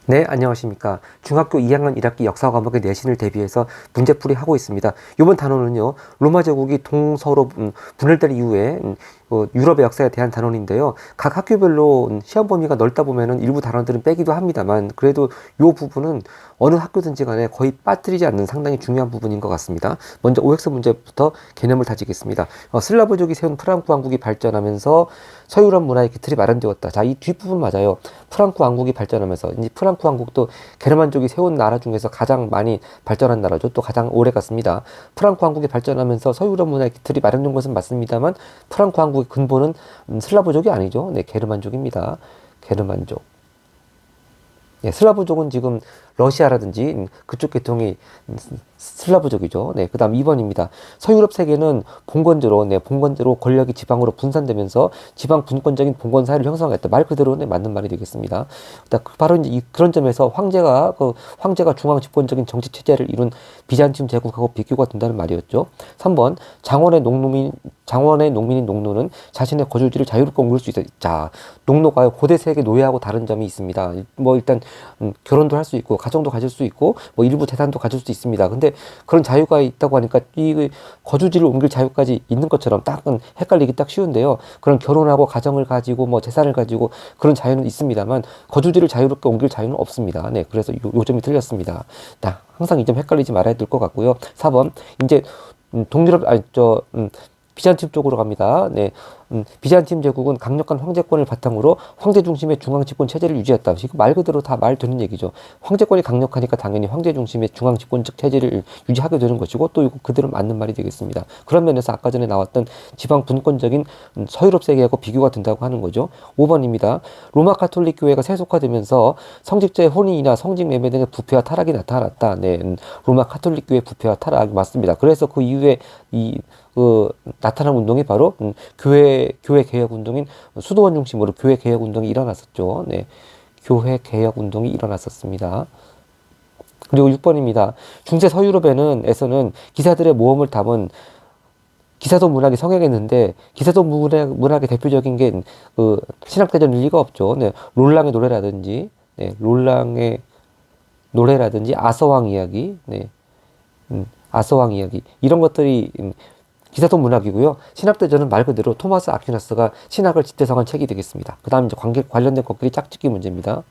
네, 안녕하십니까. 중학교 2학년 1학기 역사 과목의 내신을 대비해서 문제풀이 하고 있습니다. 이번 단원은요, 로마 제국이 동서로 분열될 이후에 유럽의 역사에 대한 단원인데요. 각 학교별로 시험 범위가 넓다 보면은 일부 단원들은 빼기도 합니다만, 그래도 이 부분은 어느 학교든지 간에 거의 빠뜨리지 않는 상당히 중요한 부분인 것 같습니다. 먼저 OX 문제부터 개념을 다지겠습니다. 슬라브족이 세운 프랑크 왕국이 발전하면서 서유럽 문화의 기틀이 마련되었다. 자, 이 뒷부분 맞아요. 프랑크 왕국이 발전하면서 이제 프랑크 왕국도 게르만족이 세운 나라 중에서 가장 많이 발전한 나라죠. 또 가장 오래 갔습니다. 프랑크 왕국이 발전하면서 서유럽 문화의 기틀이 마련된 것은 맞습니다만 프랑크 왕국의 근본은 슬라브족이 아니죠. 네, 게르만족입니다. 게르만족. 예, 슬라브족은 지금 러시아라든지 그쪽 계통이 슬라브족이죠. 네, 그 다음 2번입니다. 서유럽 세계는 봉건제로 권력이 지방으로 분산되면서 지방 분권적인 봉건 사회를 형성했다. 말 그대로 네, 맞는 말이 되겠습니다. 바로 이제 그런 점에서 황제가 중앙 집권적인 정치 체제를 이룬 비잔티움 제국하고 비교가 된다는 말이었죠. 3번 장원의 농민인 농노는 자신의 거주지를 자유롭게 옮길 수 있다. 자, 농노가 고대 세계 노예하고 다른 점이 있습니다. 뭐 일단 결혼도 할 수 있고 가정도 가질 수 있고 뭐 일부 재산도 가질 수 있습니다. 근데 그런 자유가 있다고 하니까 이 거주지를 옮길 자유까지 있는 것처럼 딱은 헷갈리기 딱 쉬운데요. 그런 결혼하고 가정을 가지고 뭐 재산을 가지고 그런 자유는 있습니다만 거주지를 자유롭게 옮길 자유는 없습니다. 네, 그래서 요 점이 틀렸습니다. 자, 항상 이 점 헷갈리지 말아야 될 것 같고요. 4번 이제 동유럽 아니 저 비잔팀 쪽으로 갑니다. 네. 비잔팀 제국은 강력한 황제권을 바탕으로 황제 중심의 중앙 집권 체제를 유지했다. 이거 말 그대로 다 말 되는 얘기죠. 황제권이 강력하니까 당연히 황제 중심의 중앙 집권적 체제를 유지하게 되는 것이고 또 이거 그대로 맞는 말이 되겠습니다. 그런 면에서 아까 전에 나왔던 지방 분권적인 서유럽 세계하고 비교가 된다고 하는 거죠. 5번입니다. 로마 가톨릭 교회가 세속화되면서 성직자의 혼인이나 성직 매매 등의 부패와 타락이 나타났다. 네. 로마 가톨릭 교회 부패와 타락 맞습니다. 그래서 그 이후에 나타난 운동이 바로 교회 개혁 운동인 수도원 중심으로 교회 개혁 운동이 일어났었죠. 네. 교회 개혁 운동이 일어났었습니다. 그리고 6번입니다. 중세 서유럽에서는 기사들의 모험을 담은 기사도 문학이 성행했는데 기사도 문학의 대표적인 게 신학대전일 리가 없죠. 네. 롤랑의 노래라든지 아서왕 이야기, 아서왕 이야기 이런 것들이 기사도 문학이고요. 신학대전은 말 그대로 토마스 아퀴나스가 신학을 집대성한 책이 되겠습니다. 그 다음 이제 관련된 것들이 짝짓기 문제입니다.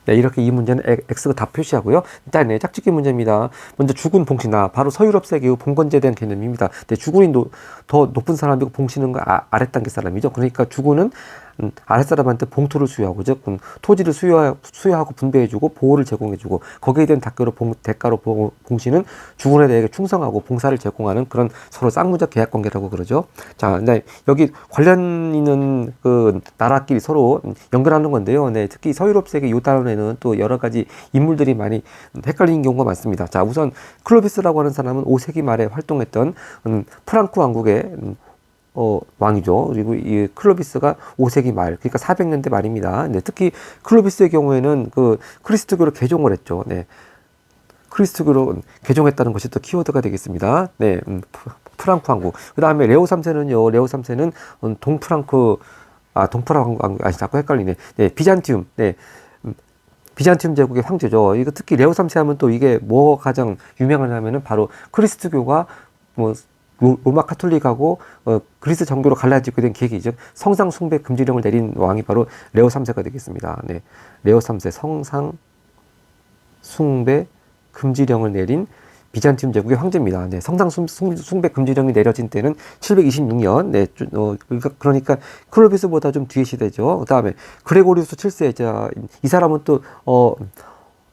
네, 이렇게 이 문제는 X가 다 표시하고요. 일단 네, 짝짓기 문제입니다. 먼저 주군 봉신아, 바로 서유럽 세계의 봉건제에 대한 개념입니다. 네, 주군이 더 높은 사람이고 봉신은 아랫단계 사람이죠. 그러니까 주군은 아랫사람한테 봉투를 수여하고 즉 토지를 수여하고 분배해주고 보호를 제공해주고 거기에 대한 대가로 봉신은 주군에 대해 충성하고 봉사를 제공하는 그런 서로 쌍무적 계약 관계라고 그러죠. 자, 네, 여기 관련 있는 그 나라끼리 서로 연결하는 건데요. 네, 특히 서유럽 세계 요 단원에는 또 여러 가지 인물들이 많이 헷갈리는 경우가 많습니다. 자, 우선 클로비스라고 하는 사람은 5세기 말에 활동했던 프랑크 왕국의 왕이죠. 그리고 이 클로비스가 5세기 말, 그러니까 400년대 말입니다. 네, 특히 클로비스의 경우에는 그 크리스트교를 개종을 했죠. 네, 크리스트교로 개종했다는 것이 또 키워드가 되겠습니다. 네, 프랑크 왕국. 그 다음에 레오 3세는요. 레오 3세는 동프랑크 왕국, 자꾸 헷갈리네. 네, 비잔티움. 네. 비잔티움 제국의 황제죠. 이거 특히 레오 3세 하면 또 이게 뭐 가장 유명하냐면은 바로 크리스트교가 뭐 로마 카톨릭하고 그리스 정교로 갈라지게 된 계기, 즉 성상 숭배 금지령을 내린 왕이 바로 레오 3세가 되겠습니다. 네, 레오 3세 성상 숭배 금지령을 내린 비잔티움 제국의 황제입니다. 네, 성상 숭배 금지령이 내려진 때는 726년. 네, 그러니까 클로비스보다 좀 뒤의 시대죠. 그 다음에 그레고리우스 7세. 이 사람은 또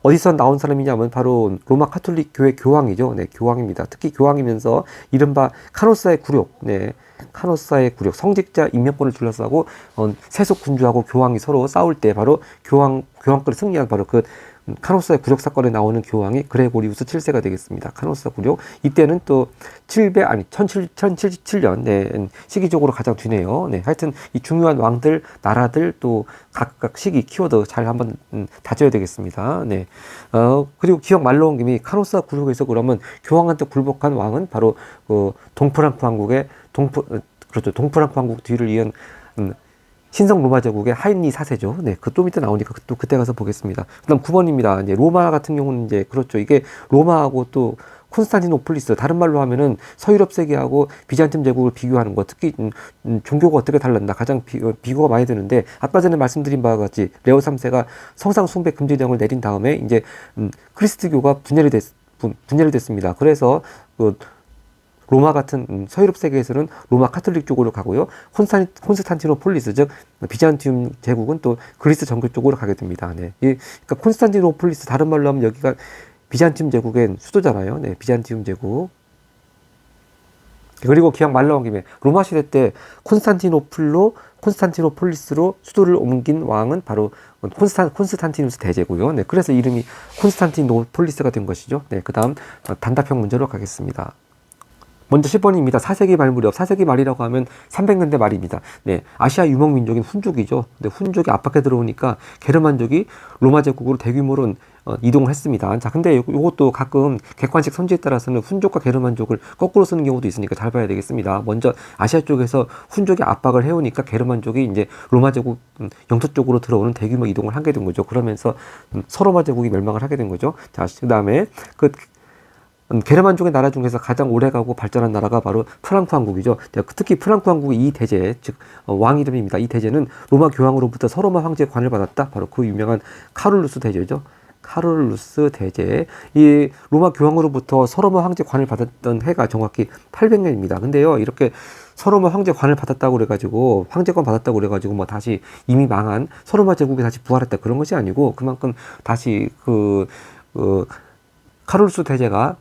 어디서 나온 사람이냐면 바로 로마 카톨릭 교회 교황이죠. 네, 교황입니다. 특히 교황이면서 이른바 카노사의 굴욕, 성직자 임명권을 둘러싸고 세속 군주하고 교황이 서로 싸울 때 바로 교황권을 승리한 바로 그 카노사의 굴욕 사건에 나오는 교황이 그레고리우스 7세가 되겠습니다. 카노사 굴욕. 이때는 또 1077년, 네, 시기적으로 가장 뒤네요. 네, 하여튼 이 중요한 왕들, 나라들 또 각각 시기, 키워드 잘 한번 다져야 되겠습니다. 네. 그리고 기억 말로 온 김에 카노사 굴욕에서 그러면 교황한테 굴복한 왕은 바로 동프랑크 왕국의 동프랑크 왕국 뒤를 이은 신성 로마 제국의 하인리 4세죠. 네, 그 좀 이따 나오니까 또 그때 가서 보겠습니다. 그다음 9번입니다. 이제 로마 같은 경우는 이제 그렇죠. 이게 로마하고 또 콘스탄티노플리스, 다른 말로 하면은 서유럽 세계하고 비잔틴 제국을 비교하는 거, 특히 종교가 어떻게 달랐나 가장 비교가 많이 되는데, 아까 전에 말씀드린 바와 같이 레오 3세가 성상 숭배 금지령을 내린 다음에 이제 그리스도교가 분열이 됐습니다. 그래서 그 로마 같은 서유럽 세계에서는 로마 카톨릭 쪽으로 가고요. 콘스탄티노폴리스, 즉 비잔티움 제국은 또 그리스 정교 쪽으로 가게 됩니다. 네. 그러니까 콘스탄티노폴리스, 다른 말로 하면 여기가 비잔티움 제국의 수도잖아요. 네, 비잔티움 제국. 그리고 기왕 말 나온 김에 로마 시대 때 콘스탄티노폴리스로 수도를 옮긴 왕은 바로 콘스탄티누스 대제고요. 네, 그래서 이름이 콘스탄티노폴리스가 된 것이죠. 네, 그 다음 단답형 문제로 가겠습니다. 먼저 10번입니다. 4세기 말 무렵, 4세기 말이라고 하면 300년대 말입니다. 네, 아시아 유목 민족인 훈족이죠. 네, 훈족이 압박해 들어오니까 게르만족이 로마 제국으로 대규모로 이동을 했습니다. 자, 근데 요것도 가끔 객관식 선지에 따라서는 훈족과 게르만족을 거꾸로 쓰는 경우도 있으니까 잘 봐야 되겠습니다. 먼저 아시아 쪽에서 훈족이 압박을 해오니까 게르만족이 이제 로마 제국 영토 쪽으로 들어오는 대규모 이동을 하게 된 거죠. 그러면서 서로마 제국이 멸망을 하게 된 거죠. 자, 그 다음에 게르만족의 나라 중에서 가장 오래가고 발전한 나라가 바로 프랑크 왕국이죠. 특히 프랑크 왕국의 이 대제, 즉 왕 이름입니다. 이 대제는 로마 교황으로부터 서로마 황제의 관을 받았다. 바로 그 유명한 카룰루스 대제죠. 카룰루스 대제. 이 로마 교황으로부터 서로마 황제 관을 받았던 해가 정확히 800년입니다. 근데요, 이렇게 서로마 황제 관을 받았다고 그래가지고, 황제관 받았다고 그래가지고 뭐 다시 이미 망한 서로마 제국이 다시 부활했다, 그런 것이 아니고, 그만큼 다시 카룰루스 대제가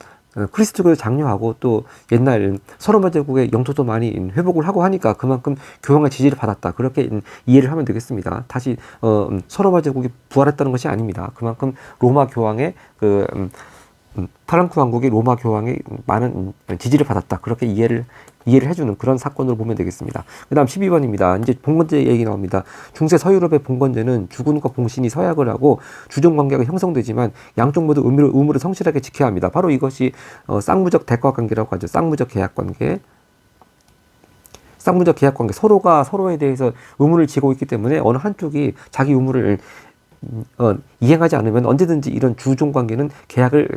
그리스도교를 장려하고 또 옛날 서로마 제국의 영토도 많이 회복을 하고 하니까 그만큼 교황의 지지를 받았다, 그렇게 이해를 하면 되겠습니다. 다시 서로마 제국이 부활했다는 것이 아닙니다. 그만큼 로마 교황의 프랑크 왕국이 로마 교황의 많은 지지를 받았다, 그렇게 이해를 해주는 그런 사건으로 보면 되겠습니다. 그 다음 12번입니다. 이제 봉건제 얘기 나옵니다. 중세 서유럽의 봉건제는 주군과 봉신이 서약을 하고 주종관계가 형성되지만 양쪽 모두 의무를 성실하게 지켜야 합니다. 바로 이것이 쌍무적 대가관계라고 하죠. 쌍무적 계약관계. 쌍무적 계약관계, 서로가 서로에 대해서 의무를 지고 있기 때문에 어느 한쪽이 자기 의무를 이행하지 않으면 언제든지 이런 주종 관계는 계약을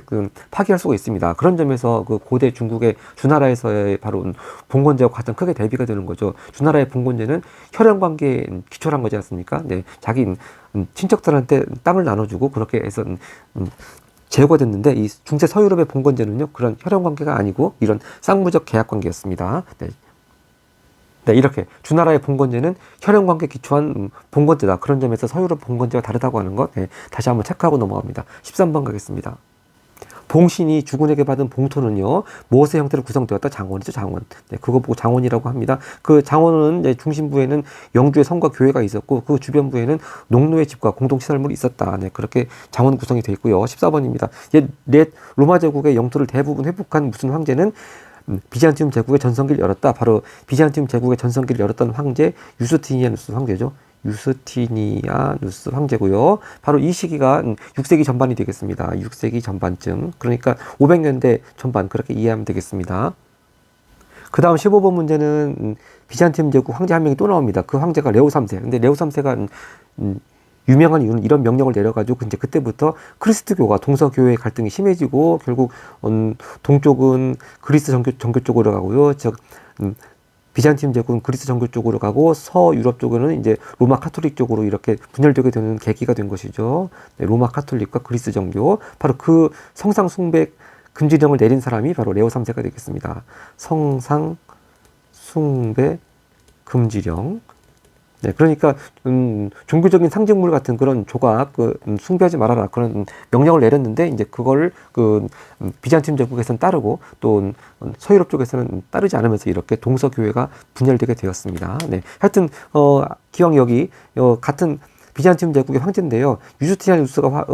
파기할 수가 있습니다. 그런 점에서 그 고대 중국의 주나라에서의 바로 봉건제와 가장 크게 대비가 되는 거죠. 주나라의 봉건제는 혈연 관계에 기초를 한 거지 않습니까? 네, 자기 친척들한테 땅을 나눠주고 그렇게 해서 제거가 됐는데, 이 중세 서유럽의 봉건제는요, 그런 혈연 관계가 아니고 이런 쌍무적 계약 관계였습니다. 네. 네, 이렇게 주나라의 봉건제는 혈연관계에 기초한 봉건제다. 그런 점에서 서유럽 봉건제와 다르다고 하는 것, 네, 다시 한번 체크하고 넘어갑니다. 13번 가겠습니다. 봉신이 주군에게 받은 봉토는요, 무엇의 형태로 구성되었다? 장원이죠, 장원. 네, 그거 보고 장원이라고 합니다. 그 장원은 이제 중심부에는 영주의 성과 교회가 있었고, 그 주변부에는 농노의 집과 공동시설물이 있었다. 네, 그렇게 장원 구성이 되어 있고요. 14번입니다. 옛 로마 제국의 영토를 대부분 회복한 무슨 황제는 비잔티움 제국의 전성기를 열었다. 바로 비잔티움 제국의 전성기를 열었던 황제 유스티니아누스 황제죠. 유스티니아누스 황제고요. 바로 이 시기가 6세기 전반이 되겠습니다. 6세기 전반쯤. 그러니까 500년대 전반, 그렇게 이해하면 되겠습니다. 그 다음 15번 문제는 비잔티움 제국 황제 한 명이 또 나옵니다. 그 황제가 레오 3세. 근데 레오 3세가 유명한 이유는 이런 명령을 내려가지고 이제 그때부터 그리스도교가 동서교회의 갈등이 심해지고 결국 동쪽은 그리스 정교 쪽으로 가고요. 즉 비잔티움 제국은 그리스 정교 쪽으로 가고 서유럽 쪽은 이제 로마 카톨릭 쪽으로 이렇게 분열되게 되는 계기가 된 것이죠. 네, 로마 카톨릭과 그리스 정교. 바로 그 성상 숭배 금지령을 내린 사람이 바로 레오 3세가 되겠습니다. 성상 숭배 금지령. 네, 그러니까 종교적인 상징물 같은 그런 조각, 숭배하지 말아라, 그런 명령을 내렸는데, 이제 그걸 비잔티움 제국에서는 따르고 또 서유럽 쪽에서는 따르지 않으면서 이렇게 동서교회가 분열되게 되었습니다. 네, 하여튼 기왕 여기 같은 비잔티움 제국의 황제인데요. 유스티니아누스가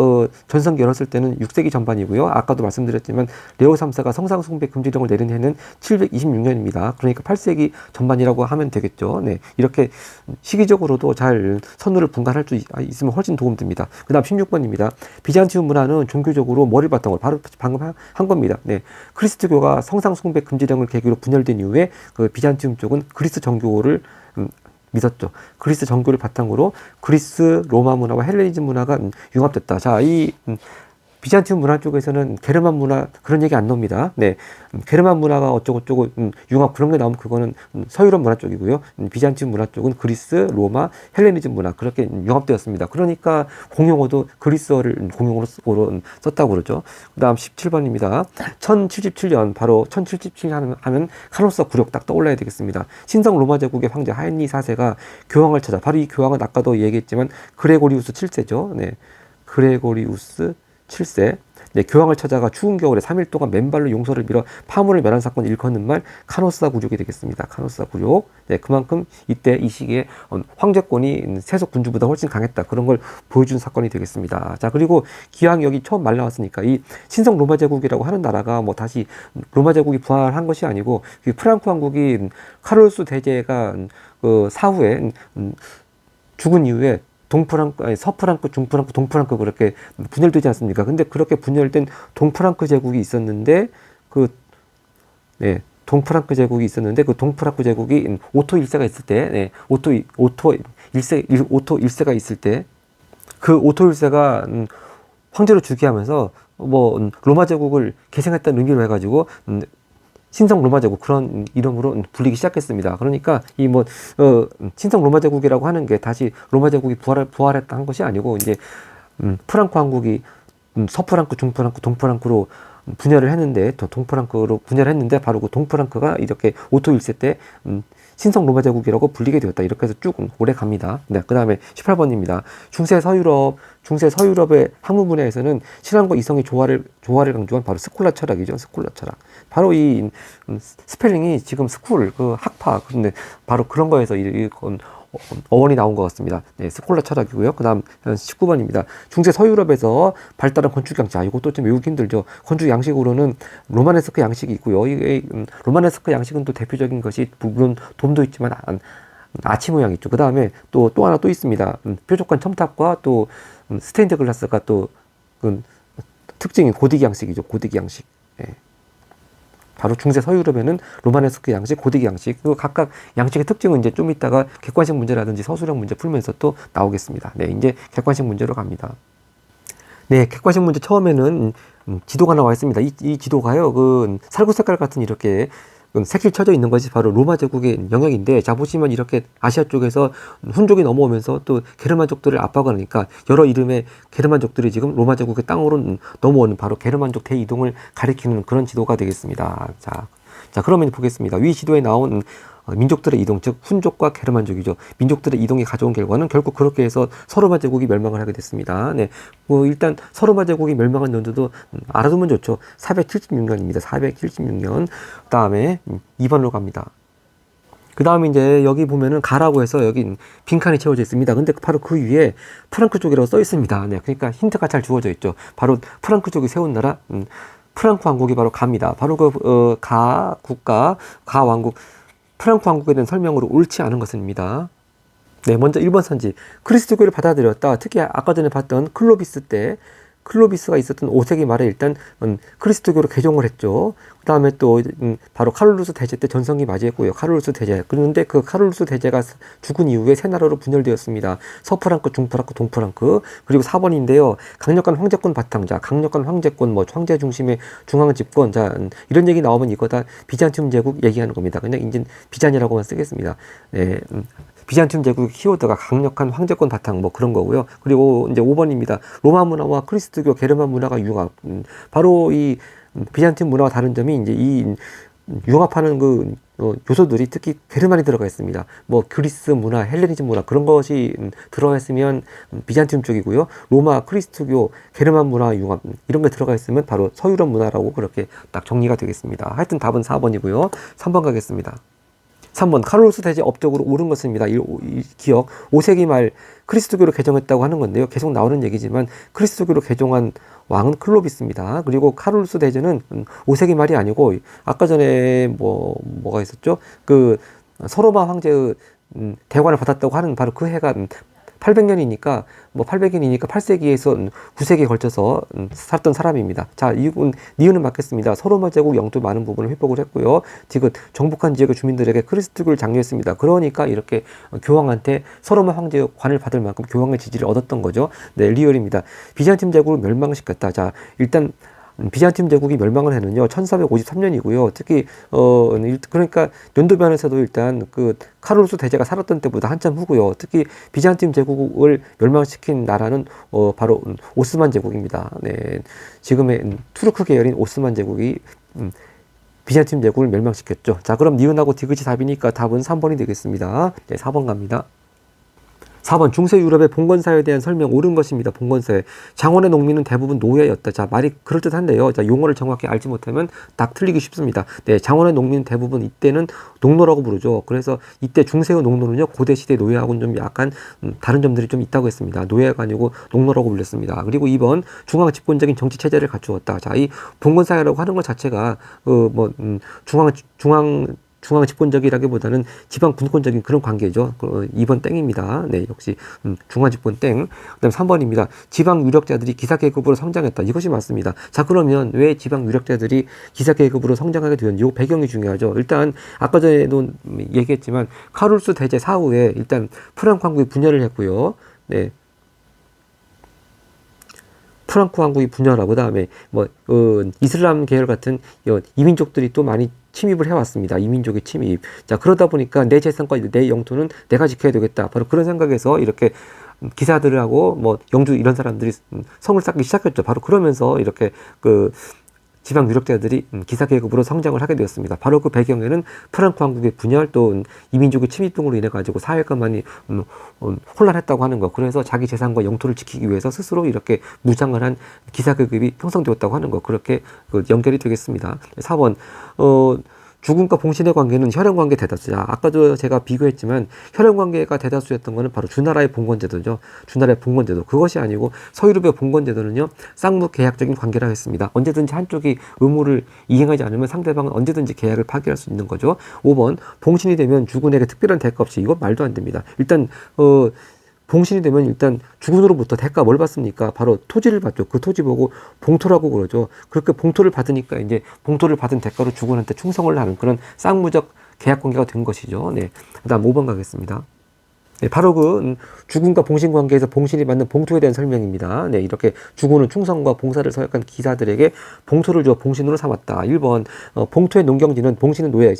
전성기 열었을 때는 6세기 전반이고요. 아까도 말씀드렸지만 레오 3세가 성상 숭배 금지령을 내린 해는 726년입니다. 그러니까 8세기 전반이라고 하면 되겠죠. 네, 이렇게 시기적으로도 잘 선후를 분간할 수 있으면 훨씬 도움됩니다. 그 다음 16번입니다. 비잔티움 문화는 종교적으로 머리를 바탕으로, 바로 방금 한 겁니다. 네, 그리스도교가 성상 숭배 금지령을 계기로 분열된 이후에 그 비잔티움 쪽은 그리스 정교를 믿었죠. 그리스 정교를 바탕으로 그리스 로마 문화와 헬레니즘 문화가 융합됐다. 자, 이 비잔티움 문화 쪽에서는 게르만 문화 그런 얘기 안 나옵니다. 네, 게르만 문화가 어쩌고저쩌고 융합 그런 게 나오면 그거는 서유럽 문화 쪽이고요. 비잔티움 문화 쪽은 그리스, 로마, 헬레니즘 문화 그렇게 융합되었습니다. 그러니까 공용어도 그리스어를 공용어로 썼다고 그러죠. 그다음 17번입니다. 1077년 바로 1077년 하면 카노사 굴욕 딱 떠올라야 되겠습니다. 신성 로마 제국의 황제 하인리 4세가 교황을 찾아 바로 이 교황은 아까도 얘기했지만 그레고리우스 7세죠. 네, 그레고리우스 7세. 네, 교황을 찾아가 추운 겨울에 3일 동안 맨발로 용서를 빌어 파문을 멸한 사건을 일컫는 말 카노사 굴욕이 되겠습니다. 카노사 굴욕. 네, 그만큼 이때 이 시기에 황제권이 세속 군주보다 훨씬 강했다. 그런 걸 보여준 사건이 되겠습니다. 자, 그리고 기왕 여기 처음 말 나왔으니까 이 신성 로마 제국이라고 하는 나라가 뭐 다시 로마 제국이 부활한 것이 아니고 프랑크 왕국이 카롤루스 대제가 그 사후에 죽은 이후에 동프랑크, 아니, 서프랑크, 중프랑크, 동프랑크 그렇게 분열되지 않습니까? 근데 그렇게 분열된 동프랑크 제국이 있었는데 네, 동프랑크 제국이 있었는데 그 동프랑크 제국이 오토 1세가 있을 때, 네, 오토 1세가 있을 때 그 오토 1세가 황제로 즉위하면서 뭐 로마 제국을 계승했다는 의미로 해가지고 신성 로마 제국 그런 이름으로 불리기 시작했습니다. 그러니까 이 신성 로마 제국이라고 하는 게 다시 로마 제국이 부활했다 한 것이 아니고 이제 프랑크 왕국이 서프랑크, 중프랑크, 동프랑크로 분열을 했는데 동프랑크로 분열을 했는데 바로 그 동프랑크가 이렇게 오토 1세 때 신성 로마 제국이라고 불리게 되었다. 이렇게 해서 쭉 오래 갑니다. 네, 그 다음에 18번입니다. 중세 서유럽의 학문 분야에서는 신앙과 이성의 조화를 강조한 바로 스콜라 철학이죠. 스콜라 철학. 바로 이 스펠링이 지금 스쿨, 그 학파. 그런데 바로 그런 거에서 어원이 나온 것 같습니다. 네, 스콜라 철학이고요. 그 다음 19번입니다. 중세 서유럽에서 발달한 건축 양식. 이것도 좀 외우기 힘들죠. 건축 양식으로는 로마네스크 양식이 있고요. 로마네스크 양식은 또 대표적인 것이 물론 돔도 있지만 아치 모양이 있죠. 그 다음에 또 하나 또 있습니다. 뾰족한 첨탑과 또 스테인드 글라스가 또 특징이 고딕 양식이죠. 고딕 양식. 네. 바로 중세 서유럽에는 로마네스크 양식, 고딕 양식, 그 각각 양식의 특징은 이제 좀 이따가 객관식 문제라든지 서술형 문제 풀면서 또 나오겠습니다. 네, 이제 객관식 문제로 갑니다. 네, 객관식 문제 처음에는 지도가 나와 있습니다. 이 지도가요, 살구 색깔 같은 이렇게 색칠 쳐져 있는 것이 바로 로마 제국의 영역인데, 자 보시면 이렇게 아시아 쪽에서 훈족이 넘어오면서 또 게르만족들을 압박하니까 여러 이름의 게르만족들이 지금 로마 제국의 땅으로 넘어오는 바로 게르만족 대이동을 가리키는 그런 지도가 되겠습니다. 자 그러면 보겠습니다. 위 지도에 나온 민족들의 이동, 즉 훈족과 게르만족이죠. 민족들의 이동이 가져온 결과는 결국 그렇게 해서 서로마 제국이 멸망을 하게 됐습니다. 네, 일단 서로마 제국이 멸망한 연도도 알아두면 좋죠. 476년입니다. 476년. 그 다음에 2번으로 갑니다. 그 다음에 이제 여기 보면은 가라고 해서 여기 빈칸이 채워져 있습니다. 근데 바로 그 위에 프랑크 쪽이라고 써 있습니다. 네, 그러니까 힌트가 잘 주어져 있죠. 바로 프랑크 쪽이 세운 나라, 프랑크 왕국이 바로 가입니다. 바로 가 왕국. 프랑크 왕국에 대한 설명으로 옳지 않은 것입니다. 네, 먼저 1번 선지. 그리스도교를 받아들였다. 특히 아까 전에 봤던 클로비스가 있었던 5세기 말에 일단 그리스도교로 개종을 했죠. 그 다음에 또 바로 카롤루스 대제 때 전성기 맞이했고요. 카롤루스 대제. 그런데 그 카롤루스 대제가 죽은 이후에 세 나라로 분열되었습니다. 서프랑크, 중프랑크, 동프랑크. 그리고 4번인데요. 강력한 황제권 바탕자, 강력한 황제권, 황제 중심의 중앙 집권. 자, 이런 얘기 나오면 이거 다 비잔티움 제국 얘기하는 겁니다. 그냥 이제 비잔이라고만 쓰겠습니다. 네. 비잔티움 제국의 키워드가 강력한 황제권 바탕 그런 거고요. 그리고 이제 5번입니다. 로마 문화와 그리스도교 게르만 문화가 융합. 바로 이 비잔티움 문화와 다른 점이 이제 이 융합하는 요소들이 특히 게르만이 들어가 있습니다. 그리스 문화, 헬레니즘 문화 그런 것이 들어가 있으면 비잔티움 쪽이고요. 로마, 그리스도교, 게르만 문화 융합 이런 게 들어가 있으면 바로 서유럽 문화라고 그렇게 딱 정리가 되겠습니다. 하여튼 답은 4번이고요. 3번 가겠습니다. 3번 카롤루스 대제 업적으로 옳은 것입니다. 이 기억 5세기 말 그리스도교로 개종했다고 하는 건데요. 계속 나오는 얘기지만 그리스도교로 개종한 왕은 클로비스입니다. 그리고 카롤루스 대제는 5세기 말이 아니고 아까 전에 뭐가 있었죠? 서로마 황제의 대관을 받았다고 하는 바로 그 해가 800년이니까 뭐 800년이니까 8세기에서 9세기에 걸쳐서 살았던 사람입니다. 자, 이분 니은은 맞겠습니다. 서로마 제국 영토 많은 부분을 회복을 했고요. 지금 정복한 지역의 주민들에게 크리스트교를 장려했습니다. 그러니까 이렇게 교황한테 서로마 황제의 관을 받을 만큼 교황의 지지를 얻었던 거죠. 네, 리얼입니다. 비잔틴 제국을 멸망시켰다. 자, 일단 비잔틴 제국이 멸망을 했는요 1453년이고요. 특히 그러니까 연도변에서도 일단 그 카롤루스 대제가 살았던 때보다 한참 후고요. 특히 비잔틴 제국을 멸망시킨 나라는 바로 오스만 제국입니다. 네, 지금의 투르크 계열인 오스만 제국이 비잔틴 제국을 멸망시켰죠. 자, 그럼 니은하고 디귿이 답이니까 답은 3번이 되겠습니다. 네, 4번 갑니다. 4번 중세 유럽의 봉건사회에 대한 설명 옳은 것입니다. 봉건사회. 장원의 농민은 대부분 노예였다. 자, 말이 그럴듯한데요. 자, 용어를 정확히 알지 못하면 딱 틀리기 쉽습니다. 네, 장원의 농민은 대부분 이때는 농노라고 부르죠. 그래서 이때 중세의 농노는요, 고대 시대 노예하고는 좀 약간 다른 점들이 좀 있다고 했습니다. 노예가 아니고 농노라고 불렸습니다. 그리고 2번 중앙 집권적인 정치 체제를 갖추었다. 자, 이 봉건사회라고 하는 것 자체가 중앙 집권적이라기보다는 지방 분권적인 그런 관계죠. 2번 땡입니다. 네, 역시 중앙 집권 땡. 그다음 3번입니다. 지방 유력자들이 기사 계급으로 성장했다. 이것이 맞습니다. 자, 그러면 왜 지방 유력자들이 기사 계급으로 성장하게 되었는지 이 배경이 중요하죠. 일단 아까 전에도 얘기했지만 카룰스 대제 사후에 일단 프랑크 왕국이 분열을 했고요. 네. 프랑크 왕국이 분열하고 그다음에 이슬람 계열 같은 이민족들이 또 많이 침입을 해왔습니다. 이민족의 침입. 자, 그러다 보니까 내 재산과 내 영토는 내가 지켜야 되겠다. 바로 그런 생각에서 이렇게 기사들하고 영주 이런 사람들이 성을 쌓기 시작했죠. 바로 그러면서 이렇게 지방 유력자들이 기사 계급으로 성장을 하게 되었습니다. 바로 그 배경에는 프랑크 왕국의 분열 또 이민족의 침입 등으로 인해 가지고 사회가 많이 혼란했다고 하는 거. 그래서 자기 재산과 영토를 지키기 위해서 스스로 이렇게 무장을 한 기사 계급이 형성되었다고 하는 거. 그렇게 연결이 되겠습니다. 4번 죽음과 봉신의 관계는 혈연관계 대다수야. 아까도 제가 비교했지만 혈연관계가 대다수였던 것은 바로 주나라의 봉건제도죠. 주나라의 봉건제도. 그것이 아니고 서유럽의 봉건제도는요. 쌍무계약적인 관계라고 했습니다. 언제든지 한쪽이 의무를 이행하지 않으면 상대방은 언제든지 계약을 파기할 수 있는 거죠. 5번 봉신이 되면 주군에게 특별한 대가 없이. 이건 말도 안 됩니다. 일단 봉신이 되면 일단 주군으로부터 대가 뭘 받습니까? 바로 토지를 받죠. 그 토지 보고 봉토라고 그러죠. 그렇게 봉토를 받으니까 이제 봉토를 받은 대가로 주군한테 충성을 하는 그런 쌍무적 계약 관계가 된 것이죠. 네. 그다음 5번 가겠습니다. 네, 바로 주군과 봉신 관계에서 봉신이 받는 봉토에 대한 설명입니다. 네, 이렇게 주군은 충성과 봉사를 서약한 기사들에게 봉토를 주어 봉신으로 삼았다. 1번, 봉토의 농경지는 봉신은 노예.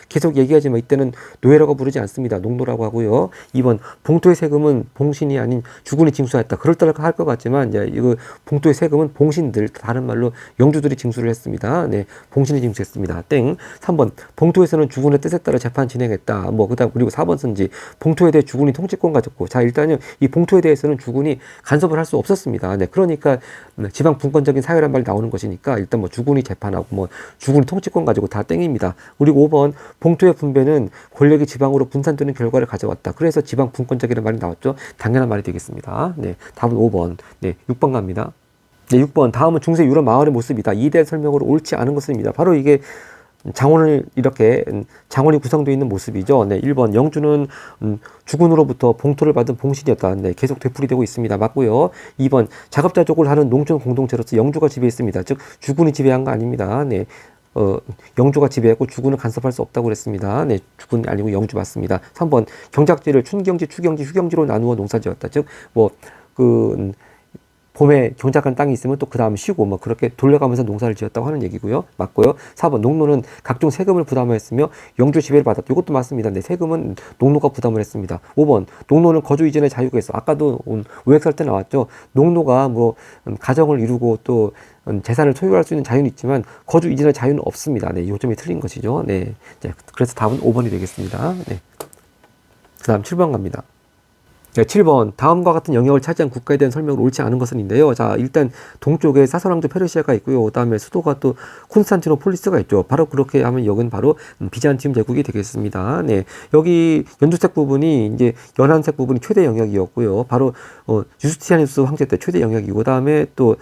계속 얘기하지만 이때는 노예라고 부르지 않습니다. 농노라고 하고요. 2번, 봉토의 세금은 봉신이 아닌 주군이 징수하였다. 그럴듯할 것 같지만, 이제 이거 봉토의 세금은 봉신들, 다른 말로 영주들이 징수를 했습니다. 네, 봉신이 징수했습니다. 땡. 3번, 봉토에서는 주군의 뜻에 따라 재판 진행했다. 그다음, 그리고 4번 선지, 봉토에 대해 주군이 통치권 가졌고, 자, 일단은 이 봉토에 대해서는 주군이 간섭을 할 수 없었습니다. 네, 그러니까 지방 분권적인 사회란 말이 나오는 것이니까 일단 주군이 재판하고 주군이 통치권 가지고 다 땡입니다. 그리고 5번 봉토의 분배는 권력이 지방으로 분산되는 결과를 가져왔다. 그래서 지방 분권적이라는 말이 나왔죠. 당연한 말이 되겠습니다. 네, 답은 5번. 네, 6번 갑니다. 네, 6번. 다음은 중세 유럽 마을의 모습이다. 이대 설명으로 옳지 않은 것입니다. 바로 이게 장원이 구성되어 있는 모습이죠. 네, 1번 영주는 주군으로부터 봉토를 받은 봉신이었다. 네, 계속 되풀이되고 있습니다. 맞고요. 2번 작업자족을 하는 농촌 공동체로서 영주가 지배했습니다. 즉 주군이 지배한 거 아닙니다. 네, 영주가 지배했고 주군은 간섭할 수 없다고 그랬습니다. 네, 주군이 아니고 영주 맞습니다. 3번 경작지를 춘경지, 추경지, 휴경지로 나누어 농사지었다. 즉 봄에 경작한 땅이 있으면 또 그 다음 쉬고 그렇게 돌려가면서 농사를 지었다고 하는 얘기고요. 맞고요. 4번 농노는 각종 세금을 부담하였으며 영주 지배를 받았다. 이것도 맞습니다. 네, 세금은 농노가 부담을 했습니다. 5번 농노는 거주 이전의 자유가 있어. 아까도 오액설 때 나왔죠. 농노가 가정을 이루고 또 재산을 소유할 수 있는 자유는 있지만 거주 이전의 자유는 없습니다. 네, 이 점이 틀린 것이죠. 네, 그래서 답은 5번이 되겠습니다. 네. 그 다음 7번 갑니다. 네, 7번 다음과 같은 영역을 차지한 국가에 대한 설명을 옳지 않은 것은인데요. 자, 일단 동쪽에 사설왕조 페르시아가 있고요. 그다음에 수도가 또 콘스탄티노폴리스가 있죠. 바로 그렇게 하면 여기는 바로 비잔티움 제국이 되겠습니다. 네, 여기 연두색 부분이 이제 연한색 부분이 최대 영역이었고요. 바로 유스티니아누스 황제 때 최대 영역이고, 그다음에 또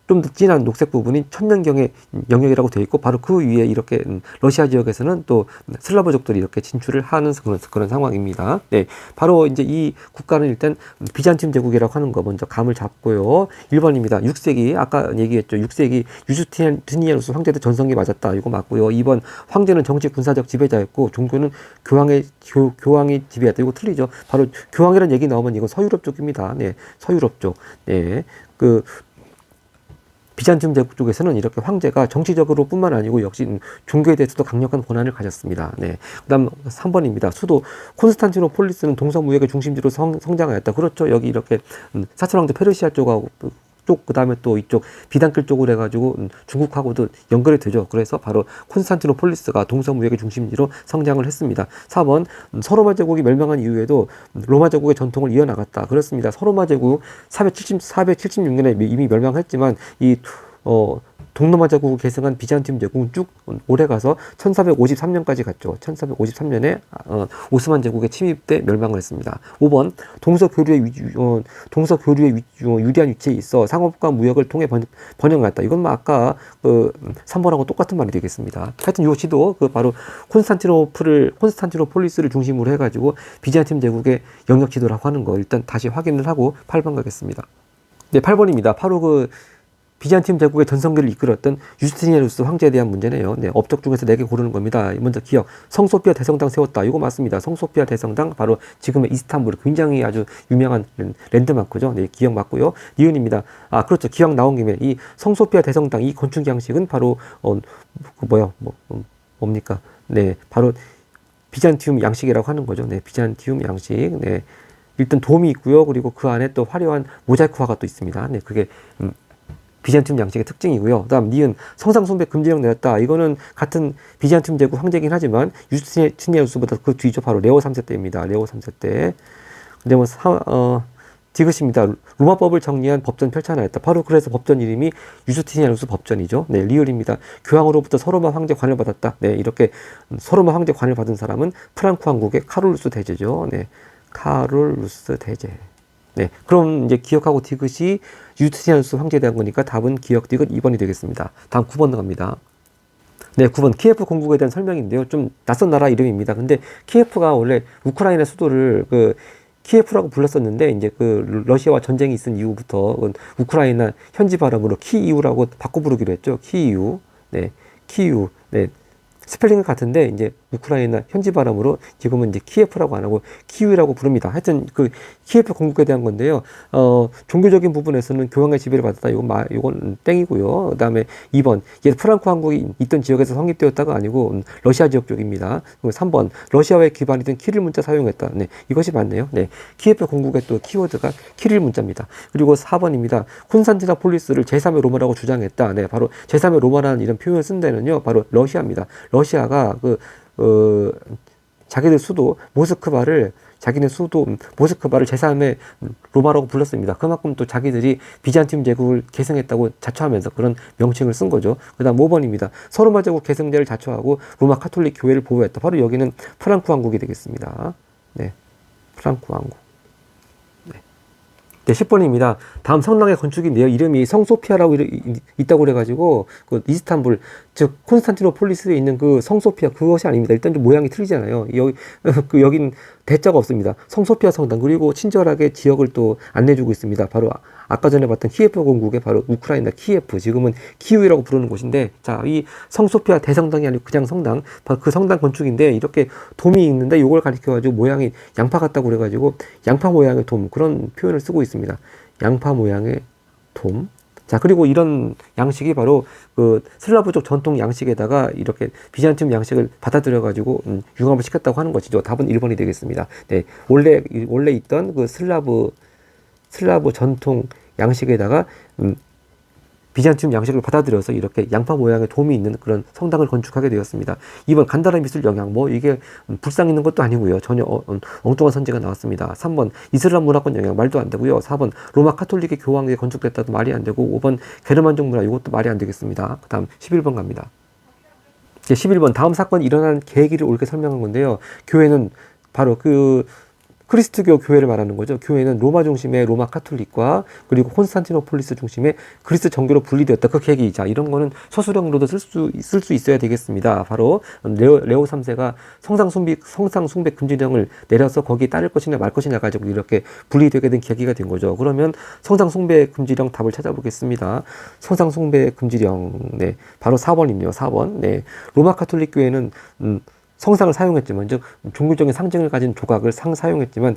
좀 더 진한 녹색 부분이 천년경의 영역이라고 되어 있고 바로 그 위에 이렇게 러시아 지역에서는 또 슬라브족들이 이렇게 진출을 하는 그런 상황입니다. 네, 바로 이제 이 국가는 일단 비잔틴 제국이라고 하는 거 먼저 감을 잡고요. 1번입니다. 6세기 아까 얘기했죠. 6세기 유스티니아누스 황제도 전성기 맞았다. 이거 맞고요. 2번 황제는 정치 군사적 지배자였고 종교는 교황이 지배했다. 이거 틀리죠. 바로 교황이라는 얘기 나오면 이건 서유럽 쪽입니다. 네, 서유럽 쪽. 네, 비잔틴 제국 쪽에서는 이렇게 황제가 정치적으로 뿐만 아니고 역시 종교에 대해서도 강력한 권한을 가졌습니다. 네. 그 다음 3번입니다. 수도 콘스탄티노폴리스는 동서무역의 중심지로 성장하였다. 그렇죠. 여기 이렇게 사천 왕조 페르시아 쪽하고 그 다음에 또 이쪽 비단길 쪽으로 해가지고 중국하고도 연결이 되죠. 그래서 바로 콘스탄티노폴리스가 동서무역의 중심지로 성장을 했습니다. 4번 서로마 제국이 멸망한 이후에도 로마 제국의 전통을 이어나갔다. 그렇습니다. 서로마 제국 476년에 이미 멸망했지만 동로마 제국을 계승한 비잔틴 제국은 쭉 오래 가서 1453년까지 갔죠. 1453년에 오스만 제국에 침입돼 멸망을 했습니다. 5번 동서교류의 유리한 위치에 있어 상업과 무역을 통해 번영했다. 이건 뭐 아까 3번하고 똑같은 말이 되겠습니다. 하여튼 이 지도 바로 콘스탄티노폴리스를 중심으로 해가지고 비잔틴 제국의 영역 지도라고 하는 거 일단 다시 확인을 하고 8번 가겠습니다. 네, 8번입니다. 바로 비잔틴 제국의 전성기를 이끌었던 유스티니아누스 황제에 대한 문제네요. 네, 업적 중에서 4개 고르는 겁니다. 먼저 기억, 성소피아 대성당 세웠다. 이거 맞습니다. 성소피아 대성당 바로 지금의 이스탄불 굉장히 아주 유명한 랜드마크죠. 네, 기억 맞고요. 니은입니다. 아, 그렇죠. 기억 나온 김에 이 성소피아 대성당 이 건축 양식은 바로 뭡니까? 네, 바로 비잔티움 양식이라고 하는 거죠. 네, 비잔티움 양식. 네. 일단 돔이 있고요. 그리고 그 안에 또 화려한 모자이크 화가 또 있습니다. 네, 그게 비잔티움 양식의 특징이고요. 그다음 니은 성상 숭배 금지령 내렸다. 이거는 같은 비잔티움 제국 황제이긴 하지만 유스티니아누스보다 그 뒤죠. 바로 레오 3세 때입니다. 레오 3세 때. 근데 디귿입니다. 로마법을 정리한 법전 펼쳐나였다. 바로 그래서 법전 이름이 유스티니아누스 법전이죠. 네, 리을입니다. 교황으로부터 서로마 황제 관을 받았다. 네, 이렇게 서로마 황제 관을 받은 사람은 프랑크 왕국의 카롤루스 대제죠. 네, 카롤루스 대제. 네, 그럼 이제 기억하고 디귿이 유스티니아누스 황제에 대한 거니까 답은 기억 디귿 2번이 되겠습니다. 다음 9번 갑니다. 네, 9번 키예프 공국에 대한 설명인데요. 좀 낯선 나라 이름입니다. 근데 키예프가 원래 우크라이나 수도를 키예프라고 불렀었는데 이제 러시아와 전쟁이 있은 이후부터 우크라이나 현지 발음으로 키이우라고 바꿔 부르기로 했죠. 키이우. 네, 키이우. 네. 스펠링은 같은데 이제 우크라이나 현지 발음으로 지금은 이제 키예프라고 안 하고 키우이라고 부릅니다. 하여튼 키예프 공국에 대한 건데요. 종교적인 부분에서는 교황의 지배를 받았다. 이건 땡이고요. 그다음에 2번 프랑크 왕국이 있던 지역에서 성립되었다가 아니고 러시아 지역 쪽입니다. 그리고 3번 러시아의 기반이던 키릴 문자 사용했다. 네, 이것이 맞네요. 네, 키예프 공국의 또 키워드가 키릴 문자입니다. 그리고 4번입니다. 콘스탄티노폴리스를 제3의 로마라고 주장했다. 네, 바로 제3의 로마라는 이런 표현을 쓴 데는요. 바로 러시아입니다. 러시아가 자기네 수도 모스크바를 제3의 로마라고 불렀습니다. 그만큼 또 자기들이 비잔티움 제국을 계승했다고 자처하면서 그런 명칭을 쓴 거죠. 그 다음 5번입니다. 서로마 제국 계승제를 자처하고 로마 카톨릭 교회를 보호했다. 바로 여기는 프랑크 왕국이 되겠습니다. 네, 프랑크 왕국. 네, 10번입니다. 다음 성당의 건축인데요. 이름이 성소피아라고 있다고 그래가지고 이스탄불 즉 콘스탄티노폴리스에 있는 성소피아 그것이 아닙니다. 일단 좀 모양이 틀리잖아요. 여긴 대자가 없습니다. 성소피아 성당 그리고 친절하게 지역을 또 안내주고 있습니다. 바로 아까 전에 봤던 키예프 공국의 바로 우크라이나 키예프 지금은 키우이라고 부르는 곳인데 자, 이 성소피아 대성당이 아니고 그냥 성당 바로 그 성당 건축인데 이렇게 돔이 있는데 이걸 가리켜가지고 모양이 양파 같다고 그래가지고 양파 모양의 돔 그런 표현을 쓰고 있습니다. 양파 모양의 돔. 자, 그리고 이런 양식이 바로 슬라브족 전통 양식에다가 이렇게 비잔티움 양식을 받아들여가지고 융합을 시켰다고 하는 것이죠. 답은 1번이 되겠습니다. 네, 원래 있던 슬라브 전통 양식에다가 비잔티움 양식을 받아들여서 이렇게 양파 모양의 돔이 있는 그런 성당을 건축하게 되었습니다. 2번 간단한 미술 영향 이게 불상 있는 것도 아니고요. 전혀 엉뚱한 선지가 나왔습니다. 3번 이슬람 문화권 영향 말도 안 되고요. 4번 로마 카톨릭의 교황에 건축됐다도 말이 안 되고 5번 게르만족 문화 이것도 말이 안 되겠습니다. 그 다음 11번 갑니다. 11번 다음 사건이 일어난 계기를 옳게 설명한 건데요. 교회는 바로 크리스트교 교회를 말하는 거죠. 교회는 로마 중심의 로마 카톨릭과 그리고 콘스탄티노폴리스 중심의 그리스 정교로 분리되었다. 그 계기. 자, 이런 거는 서술형으로도 쓸 수 있어야 되겠습니다. 바로 레오 3세가 성상 숭배 금지령을 내려서 거기에 따를 것이냐 말 것이냐 가지고 이렇게 분리되게 된 계기가 된 거죠. 그러면 성상 숭배 금지령 답을 찾아보겠습니다. 성상 숭배 금지령. 네. 바로 4번입니다. 4번. 네. 로마 카톨릭 교회는 성상을 사용했지만, 즉 종교적인 상징을 가진 조각을 사용했지만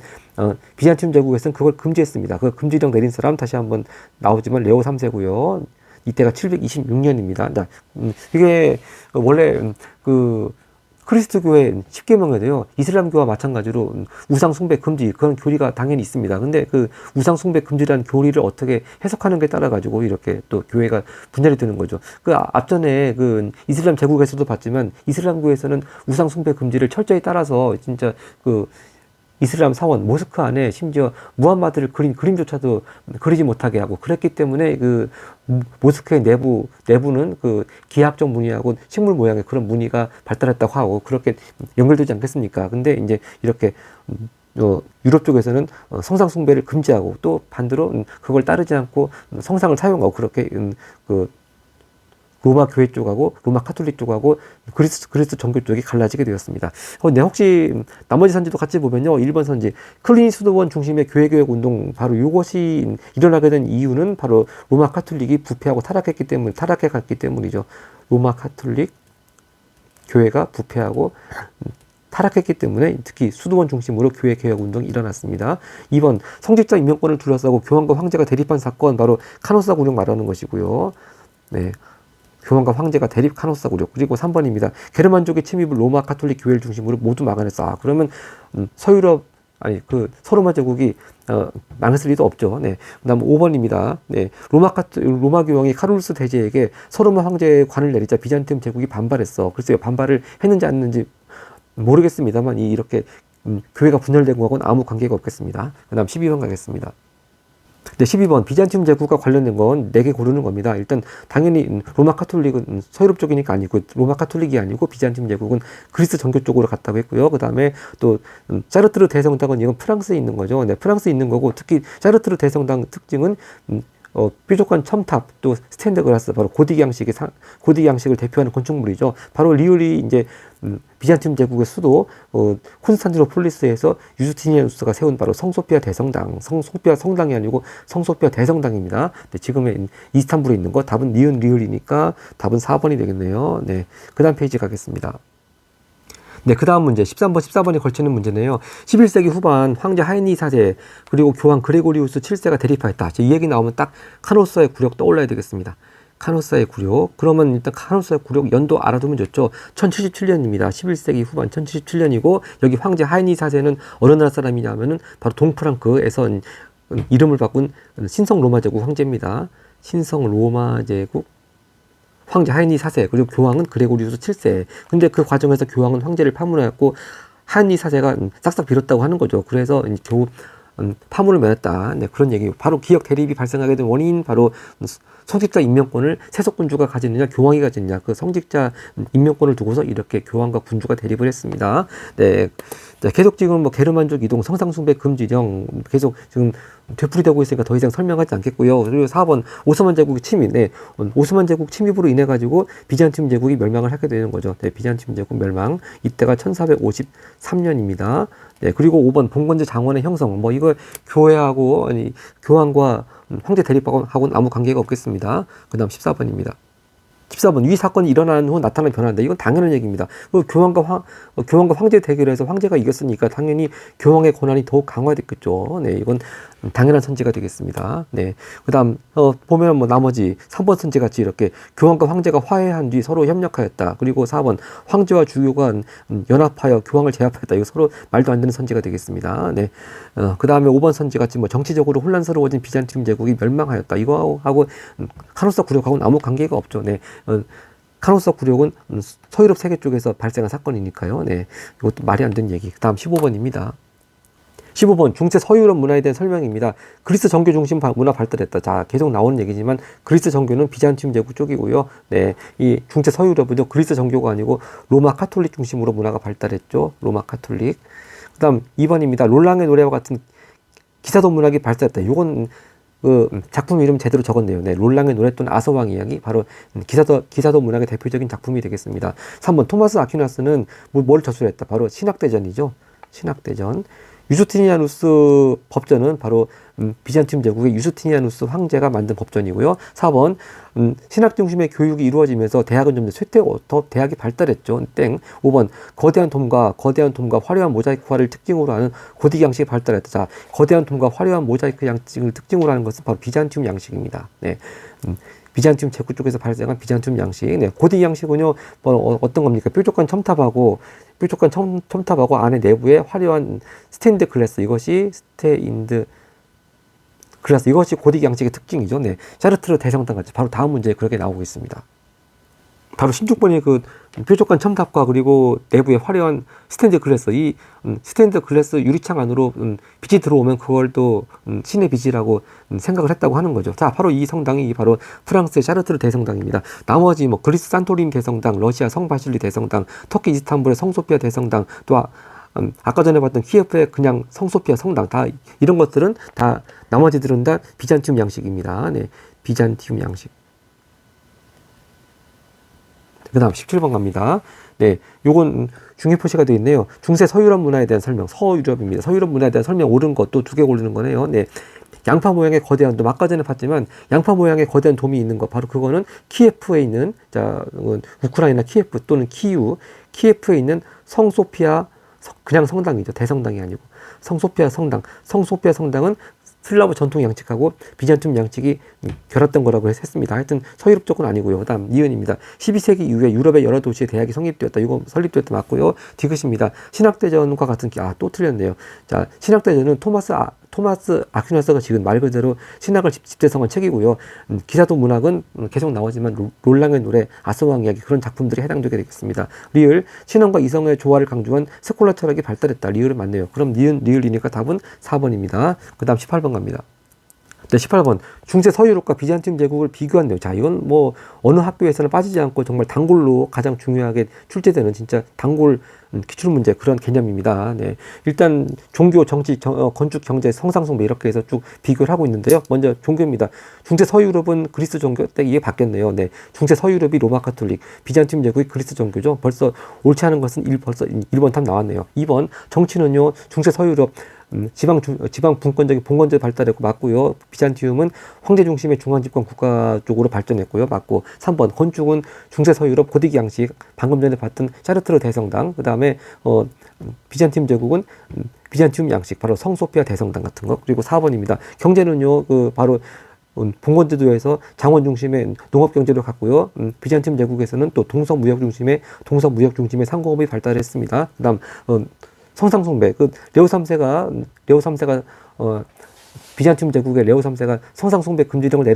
비잔티움 제국에서는 그걸 금지했습니다. 그 금지령 내린 사람 다시 한번 나오지만 레오 3세고요. 이때가 726년입니다. 이게 원래 그 크리스트교의 10계명에도요, 이슬람교와 마찬가지로 우상 숭배 금지, 그런 교리가 당연히 있습니다. 근데 그 우상 숭배 금지라는 교리를 어떻게 해석하는게 따라 가지고 이렇게 또 교회가 분열이 되는 거죠. 그 앞전에 그 이슬람 제국에서도 봤지만 이슬람교에서는 우상 숭배 금지를 철저히 따라서 진짜 그 이슬람 사원 모스크 안에 심지어 무함마드를 그린 그림조차도 그리지 못하게 하고 그랬기 때문에 그 모스크의 내부는 그 기하학적 무늬하고 식물 모양의 그런 무늬가 발달했다고 하고 그렇게 연결되지 않겠습니까? 근데 이제 이렇게 유럽 쪽에서는 성상 숭배를 금지하고 또 반대로 그걸 따르지 않고 성상을 사용하고 그렇게 그 로마 교회 쪽하고 로마 카톨릭 쪽하고 그리스 정교 쪽이 갈라지게 되었습니다. 네, 혹시 나머지 선지도 같이 보면요. 1번 선지 클리니 수도원 중심의 교회개혁 운동, 바로 이것이 일어나게 된 이유는 바로 로마 카톨릭이 부패하고 타락해 갔기 때문이죠. 로마 카톨릭 교회가 부패하고 타락했기 때문에 특히 수도원 중심으로 교회 개혁 운동이 일어났습니다. 2번 성직자 임명권을 둘러싸고 교황과 황제가 대립한 사건, 바로 카노사 굴욕 말하는 것이고요. 네. 교황과 황제가 대립 카노사 굴욕. 그리고 3번입니다. 게르만족의 침입을 로마 카톨릭 교회를 중심으로 모두 막아냈어. 그러면 서로마 제국이 망했을 리도 없죠. 네. 그다음 5번입니다. 네. 로마 교황이 카롤루스 대제에게 서로마 황제의 관을 내리자 비잔티움 제국이 반발했어. 글쎄요, 반발을 했는지 안 했는지 모르겠습니다만 이렇게 교회가 분열된 거하고는 아무 관계가 없겠습니다. 그다음 12번 가겠습니다. 네, 12번 비잔티움 제국과 관련된 건 4개 고르는 겁니다. 일단 당연히 로마 카톨릭은 서유럽 쪽이니까 아니고, 로마 카톨릭이 아니고 비잔티움 제국은 그리스 정교 쪽으로 갔다고 했고요. 그 다음에 또 샤르트르 대성당은 이건 프랑스에 있는 거죠. 네, 프랑스에 있는 거고, 특히 샤르트르 대성당 특징은 뾰족한 첨탑, 또 스탠드 그라스, 바로 고딕 양식을 대표하는 건축물이죠. 바로 리울이 이제 비잔티움 제국의 수도 콘스탄티노폴리스에서 유스티니아누스가 세운 바로 성소피아 대성당, 성소피아 성당이 아니고 성소피아 대성당입니다. 네, 지금의 이스탄불에 있는 거, 답은 니은 리울이니까 답은 4번이 되겠네요. 네, 그 다음 페이지 가겠습니다. 네, 그 다음 문제 13번, 14번에 걸치는 문제네요. 11세기 후반 황제 하이니 4세 그리고 교황 그레고리우스 7세가 대립하였다. 이 얘기 나오면 딱 카노사의 굴욕 떠올라야 되겠습니다. 카노사의 굴욕. 그러면 일단 카노사의 굴욕 연도 알아두면 좋죠. 1077년입니다. 11세기 후반 1077년이고, 여기 황제 하이니 4세는 어느 나라 사람이냐면은 바로 동프랑크에서 이름을 바꾼 신성 로마 제국 황제입니다. 신성 로마 제국 황제 하이니 4세, 그리고 교황은 그레고리우스 7세. 근데 그 과정에서 교황은 황제를 파문하였고 하이니 4세가 싹싹 빌었다고 하는 거죠. 그래서 파문을 맺었다. 네, 그런 얘기. 바로 기역 대립이 발생하게 된 원인, 바로 성직자 임명권을 세속군주가 가지느냐 교황이 가지느냐, 그 성직자 임명권을 두고서 이렇게 교황과 군주가 대립을 했습니다. 네, 자, 계속 지금 게르만족 이동, 성상숭배 금지령 계속 지금 되풀이되고 있으니까 더 이상 설명하지 않겠고요. 그리고 4번 오스만 제국의 침입. 네, 오스만 제국 침입으로 인해 가지고 비잔티움 제국이 멸망을 하게 되는 거죠. 네, 비잔티움 제국 멸망. 이때가 1453년입니다. 네, 그리고 5번 봉건제 장원의 형성. 이거 교황과 황제 대립하고는 아무 관계가 없겠습니다. 그 다음 14번입니다. 14번 위 사건이 일어난 후 나타난 변화인데, 이건 당연한 얘기입니다. 교황과 황제 대결에서 황제가 이겼으니까 당연히 교황의 권한이 더욱 강화됐겠죠. 네, 이건 당연한 선지가 되겠습니다. 네, 그다음 보면 나머지 3번 선지 같이 이렇게 교황과 황제가 화해한 뒤 서로 협력하였다. 그리고 4번 황제와 주교가 연합하여 교황을 제압했다. 이거 서로 말도 안 되는 선지가 되겠습니다. 네, 그다음에 5번 선지 같이 정치적으로 혼란스러워진 비잔티움 제국이 멸망하였다. 이거하고 카노사 굴욕하고는 아무 관계가 없죠. 네. 카노사 굴욕은 서유럽 세계 쪽에서 발생한 사건이니까요. 네, 이것도 말이 안 되는 얘기. 다음 15번입니다. 15번 중세 서유럽 문화에 대한 설명입니다. 그리스 정교 중심 문화 발달했다. 자, 계속 나오는 얘기지만 그리스 정교는 비잔티움 제국 쪽이고요. 네, 이 중세 서유럽은요 그리스 정교가 아니고 로마 카톨릭 중심으로 문화가 발달했죠. 로마 카톨릭. 그다음 2번입니다. 롤랑의 노래와 같은 기사도 문학이 발달했다. 이건 그 작품 이름 제대로 적었네요. 네, 롤랑의 노래 또는 아서왕 이야기, 바로 기사도 문학의 대표적인 작품이 되겠습니다. 3번 토마스 아퀴나스는 뭘 저술했다. 바로 신학대전이죠. 신학대전. 유스티니아누스 법전은 바로 비잔티움 제국의 유스티니아누스 황제가 만든 법전이고요. 4번 신학 중심의 교육이 이루어지면서 대학은 좀 더 대학이 발달했죠. 땡. 5번 거대한 돔과 화려한 모자이크화를 특징으로 하는 고딕 양식이 발달했다. 자, 거대한 돔과 화려한 모자이크 양식을 특징으로 하는 것은 바로 비잔티움 양식입니다. 네. 비잔티움 제국 쪽에서 발생한 비잔티움 양식. 네. 고딕 양식은요, 어떤 겁니까? 뾰족한 첨탑하고 안에 내부에 화려한 스테인드 글라스, 이것이 고딕 양식의 특징이죠. 네. 샤르트르 대성당 같이 바로 다음 문제에 그렇게 나오고 있습니다. 바로 16번이 그 뾰족한 첨탑과 그리고 내부에 화려한 스테인드 글라스, 이 스테인드 글라스 유리창 안으로 빛이 들어오면 그걸 또 신의 빛이라고 생각을 했다고 하는 거죠. 자, 바로 이 성당이 바로 프랑스의 샤르트르 대성당입니다. 나머지 뭐 그리스 산토린 대성당, 러시아 성바실리 대성당, 터키 이스탄불의 성소피아 대성당, 또 아까 전에 봤던 키예프의 그냥 성소피아 성당, 다 이런 것들은 다 나머지들은 다 비잔티움 양식입니다. 네, 비잔티움 양식. 그 다음 17번 갑니다. 네, 요건 중요 표시가 되어 있네요. 중세 서유럽 문화에 대한 설명, 서유럽입니다. 서유럽 문화에 대한 설명 옳은 것도 2개 고르는 거네요. 네, 양파 모양의 거대한 돔, 아까 전에 봤지만 양파 모양의 거대한 돔이 있는 거, 바로 그거는 키예프에 있는, 자, 우크라이나 키예프 또는 키예프에 있는 성소피아, 그냥 성당이죠. 대성당이 아니고 성소피아 성당은 슬라브 전통 양식하고 비잔티움 양식이 결합된 거라고 했습니다. 하여튼 서유럽 쪽은 아니고요. 그다음 니은입니다. 12세기 이후에 유럽의 여러 도시에 대학이 성립되었다. 이거 설립되었다 맞고요. 디귿입니다. 신학대전과 같은 또 틀렸네요. 자, 신학대전은 토마스 아퀴나스가 지금 말 그대로 신학을 집대성한 책이고요. 기사도 문학은 계속 나오지만 롤랑의 노래, 아서왕 이야기, 그런 작품들이 해당되게 되겠습니다. 리을, 신앙과 이성의 조화를 강조한 스콜라 철학이 발달했다. 리을은 맞네요. 그럼 리을이니까 답은 4번입니다. 그 다음 18번 갑니다. 네, 18번. 중세 서유럽과 비잔티움 제국을 비교한 내용. 자, 이건 뭐 어느 학교에서는 빠지지 않고 정말 단골로 가장 중요하게 출제되는 진짜 단골 기출 문제, 그런 개념입니다. 네. 일단 종교, 정치, 건축, 경제, 성상숭배 이렇게 해서 쭉 비교를 하고 있는데요. 먼저 종교입니다. 중세 서유럽은 그리스 종교 때 이게 바뀌었네요. 네. 중세 서유럽이 로마 카톨릭, 비잔티움 제국이 그리스 종교죠. 벌써 옳지 않은 것은 1번 답 나왔네요. 2번 정치는요. 중세 서유럽 지방 분권적인 봉건제 발달했고 맞고요. 비잔티움은 황제 중심의 중앙집권 국가 쪽으로 발전했고요. 맞고. 3번 건축은 중세 서유럽 고딕 양식, 방금 전에 봤던 샤르트르 대성당, 그 다음에 비잔티움 제국은 비잔티움 양식, 바로 성소피아 대성당 같은 거. 그리고 4번입니다. 경제는요, 바로 봉건제도에서 장원 중심의 농업 경제를 갖고요. 비잔티움 제국에서는 또 동서 무역 중심의 상공업이 발달했습니다. 그다음 성상숭배, 레오 3세가 비잔티움 제국의 레오 3세가 성상숭배 금지령을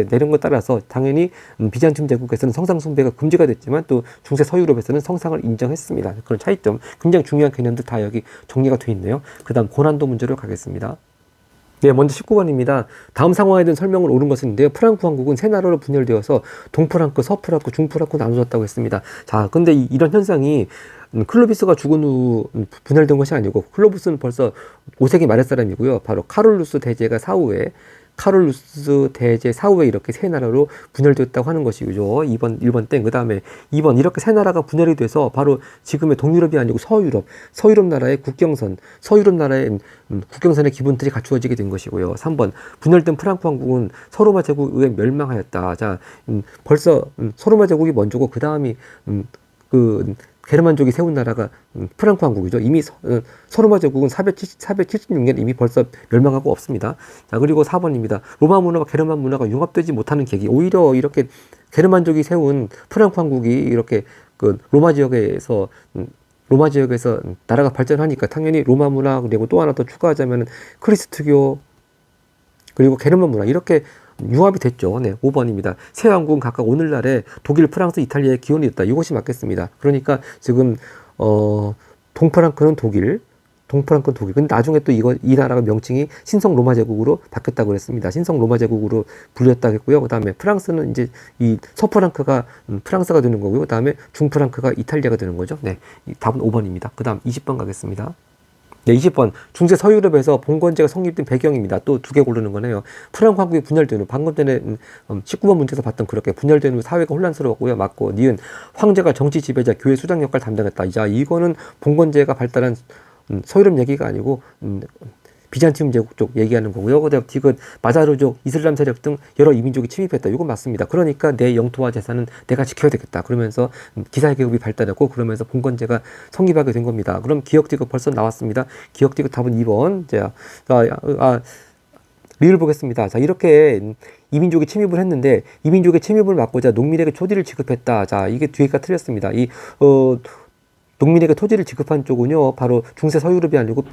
내린 것 따라서 당연히 비잔티움 제국에서는 성상숭배가 금지가 됐지만 또 중세 서유럽에서는 성상을 인정했습니다. 그런 차이점, 굉장히 중요한 개념들 다 여기 정리가 되어 있네요. 그 다음 고난도 문제로 가겠습니다. 네, 먼저 19번입니다. 다음 상황에 대한 설명을 옳은 것인데요. 프랑크 왕국은 세 나라로 분열되어서 동프랑크, 서프랑크, 중프랑크 나눠졌다고 했습니다. 자, 근데 이런 현상이 클로비스가 죽은 후 분열된 것이 아니고, 클로비스는 벌써 5세기 말의 사람이고요. 바로 카롤루스 대제 사후에 이렇게 세 나라로 분열되었다고 하는 것이죠. 1번 땡. 그 다음에 2번, 이렇게 세 나라가 분열이 돼서 바로 지금의 동유럽이 아니고 서유럽 나라의 국경선의 기본들이 갖추어지게 된 것이고요. 3번, 분열된 프랑크 왕국은 서로마 제국에 의해 멸망하였다. 자, 벌써 서로마 제국이 먼저고 그 다음이 게르만족이 세운 나라가 프랑크 왕국이죠. 이미 서로마 제국은 476년 이미 벌써 멸망하고 없습니다. 자, 그리고 4번입니다. 로마 문화와 게르만 문화가 융합되지 못하는 계기. 오히려 이렇게 게르만족이 세운 프랑크 왕국이 이렇게 로마 지역에서 나라가 발전하니까 당연히 로마 문화, 그리고 또 하나 더 추가하자면 크리스트교, 그리고 게르만 문화, 이렇게 융합이 됐죠. 네, 5번입니다. 세 왕국은 각각 오늘날의 독일, 프랑스, 이탈리아의 기원이 있다. 이것이 맞겠습니다. 그러니까 지금 동프랑크는 독일. 근데 나중에 또 이 나라가 명칭이 신성 로마 제국으로 바뀌었다고 그랬습니다. 신성 로마 제국으로 불렸다고 했고요. 그다음에 프랑스는 이제 이 서프랑크가 프랑스가 되는 거고요. 그다음에 중프랑크가 이탈리아가 되는 거죠. 네, 답은 5번입니다. 그다음 20번 가겠습니다. 네, 20번. 중세 서유럽에서 봉건제가 성립된 배경입니다. 또 두 개 고르는 거네요. 프랑크 왕국이 분열된 후, 방금 전에 19번 문제에서 봤던 그렇게 분열된 후 사회가 혼란스러웠고요. 맞고, 니은 황제가 정치 지배자, 교회 수장 역할을 담당했다. 자, 이거는 봉건제가 발달한 서유럽 얘기가 아니고 비잔티움 제국 쪽 얘기하는 거고요. 그다음 디귿 마자르족, 이슬람 세력 등 여러 이민족이 침입했다. 이건 맞습니다. 그러니까 내 영토와 재산은 내가 지켜야 되겠다. 그러면서 기사회 계급이 발달했고 그러면서 봉건제가 성립하게 된 겁니다. 그럼 기억디귿 벌써 나왔습니다. 기억디귿 답은 2번. 자, 리을 보겠습니다. 자, 이렇게 이민족이 침입을 했는데 이민족의 침입을 막고자 농민에게 토지를 지급했다. 자, 이게 뒤에가 틀렸습니다. 농민에게 토지를 지급한 쪽은요, 바로 중세 서유럽이 아니고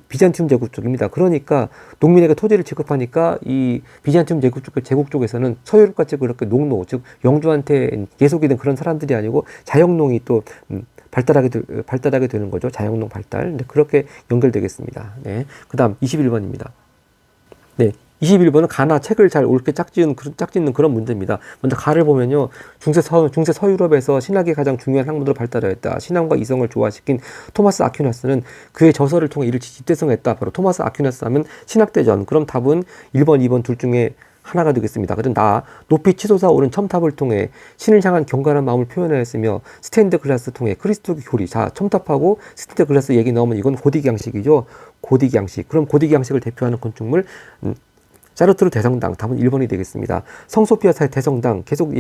비잔티움 제국 쪽입니다. 그러니까 농민에게 토지를 지급하니까 이 비잔티움 제국 쪽에서는 서유럽같이 그렇게 농노, 즉 영주한테 예속이 된 그런 사람들이 아니고 자영농이 또 발달하게 되는 거죠. 자영농 발달. 네, 그렇게 연결되겠습니다. 네. 그 다음 21번입니다. 네. 21번은 가나 책을 잘 옳게 짝짓는 그런 문제입니다. 먼저 가를 보면요. 중세 서유럽에서 신학이 가장 중요한 학문으로 발달하였다. 신앙과 이성을 조화시킨 토마스 아퀴나스는 그의 저서를 통해 이를 집대성했다. 바로 토마스 아퀴나스 하면 신학대전. 그럼 답은 1번, 2번 둘 중에 하나가 되겠습니다. 그럼 높이 치솟아 오른 첨탑을 통해 신을 향한 경건한 마음을 표현하였으며 스탠드 글라스 통해 그리스도의 교리. 자, 첨탑하고 스탠드 글라스 얘기 나오면 이건 고딕 양식이죠. 고딕 양식. 그럼 고딕 양식을 대표하는 건축물 샤르트르 대성당. 답은 1번이 되겠습니다. 성소피아 대성당 계속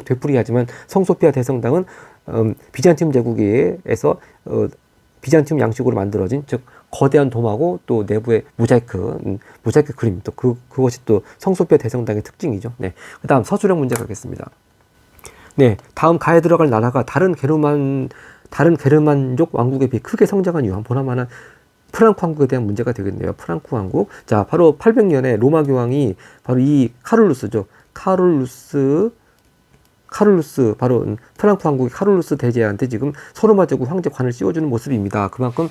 되풀이하지만 성소피아 대성당은 비잔티움 제국에서 비잔티움 양식으로 만들어진, 즉 거대한 돔하고 또 내부에 모자이크 그림, 또 그것이 또 성소피아 대성당의 특징이죠. 네. 그다음 서술형 문제 가겠습니다. 네, 다음 가에 들어갈 나라가 다른 게르만족 왕국에 비해 크게 성장한 이유. 보나마나 프랑크 왕국에 대한 문제가 되겠네요. 프랑크 왕국. 자, 바로 800년에 로마 교황이 바로 이 카룰루스죠. 카룰루스 바로 프랑크 왕국의 카룰루스 대제한테 지금 소로마 제국 황제 관을 씌워주는 모습입니다. 그만큼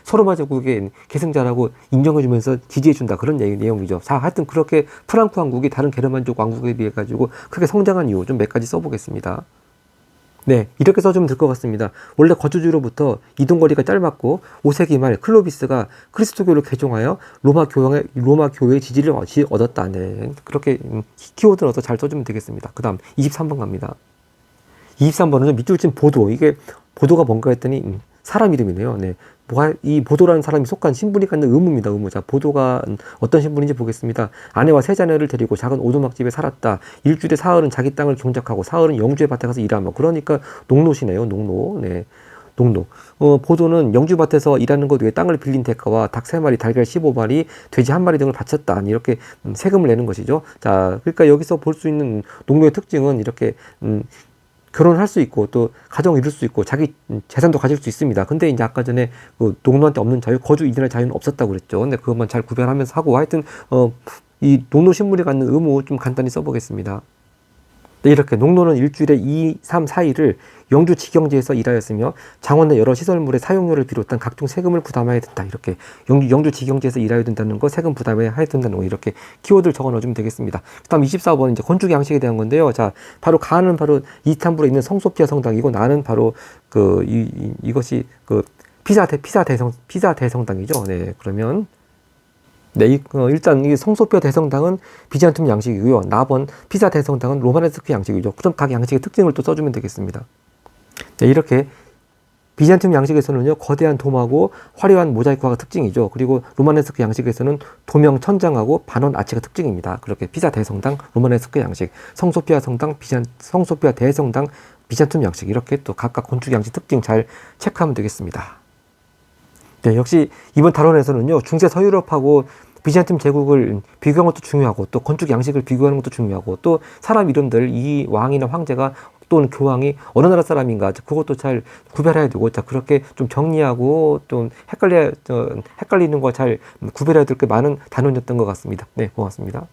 소로마 제국의 계승자라고 인정해주면서 지지해준다, 그런 내용이죠. 자, 하여튼 그렇게 프랑크 왕국이 다른 게르만족 왕국에 비해 가지고 크게 성장한 이유 좀 몇 가지 써보겠습니다. 네, 이렇게 써주면 될 것 같습니다. 원래 거주지로부터 이동거리가 짧았고 5세기 말 클로비스가 그리스도교를 개종하여 로마 교회의 지지를 얻었다. 네, 그렇게 키워드 넣어서 잘 써주면 되겠습니다. 그 다음 23번 갑니다. 23번은 밑줄 친 보도. 이게 보도가 뭔가 했더니 사람 이름이네요. 네, 이 보도라는 사람이 속한 신분이 갖는 의무입니다. 의무. 자, 보도가 어떤 신분인지 보겠습니다. 아내와 세 자녀를 데리고 작은 오두막집에 살았다. 일주일에 사흘은 자기 땅을 경작하고 사흘은 영주의 밭에 가서 일하며. 그러니까 농노시네요. 농노. 네, 농노. 보도는 영주밭에서 일하는 것 외에 땅을 빌린 대가와 닭 3마리, 달걀 15마리, 돼지 1마리 등을 바쳤다. 이렇게 세금을 내는 것이죠. 자, 그러니까 여기서 볼 수 있는 농노의 특징은 이렇게 결혼할 수 있고 또 가정을 이룰 수 있고 자기 재산도 가질 수 있습니다. 근데 이제 아까 전에 농노한테 없는 자유, 거주 이전의 자유는 없었다고 그랬죠. 근데 그것만 잘 구별하면서 하고, 하여튼 이 농노 신분이 갖는 의무 좀 간단히 써보겠습니다. 네, 이렇게 농노는 일주일에 2, 3, 4일을 영주 직영지에서 일하였으며 장원 내 여러 시설물의 사용료를 비롯한 각종 세금을 부담해야 된다. 이렇게 영주 직영지에서 일해야 된다는 거, 세금 부담해야 된다는 거, 이렇게 키워드를 적어 넣어주면 되겠습니다. 그다음 24번 이제 건축 양식에 대한 건데요. 자, 바로 가는 바로 이스탄불에 있는 성소피아 성당이고 나는 바로 이것이 피사 대성당이죠. 네, 그러면 네, 일단 이 성소피아 대성당은 비잔티움 양식이고요. 나번 피사 대성당은 로마네스크 양식이죠. 그럼 각 양식의 특징을 또 써주면 되겠습니다. 네, 이렇게 비잔티움 양식에서는요, 거대한 돔하고 화려한 모자이크화가 특징이죠. 그리고 로마네스크 양식에서는 도명 천장하고 반원 아치가 특징입니다. 그렇게 피사 대성당, 로마네스크 양식, 성소피아 대성당, 비잔티움 양식, 이렇게 또 각각 건축 양식 특징 잘 체크하면 되겠습니다. 네, 역시 이번 단원에서는요, 중세 서유럽하고 비잔티움 제국을 비교하는 것도 중요하고, 또 건축 양식을 비교하는 것도 중요하고, 또 사람 이름들, 이 왕이나 황제가 또는 교황이 어느 나라 사람인가, 그것도 잘 구별해야 되고, 자, 그렇게 좀 정리하고 좀 헷갈리는 거 잘 구별해야 될 게 많은 단원이었던 것 같습니다. 네, 고맙습니다.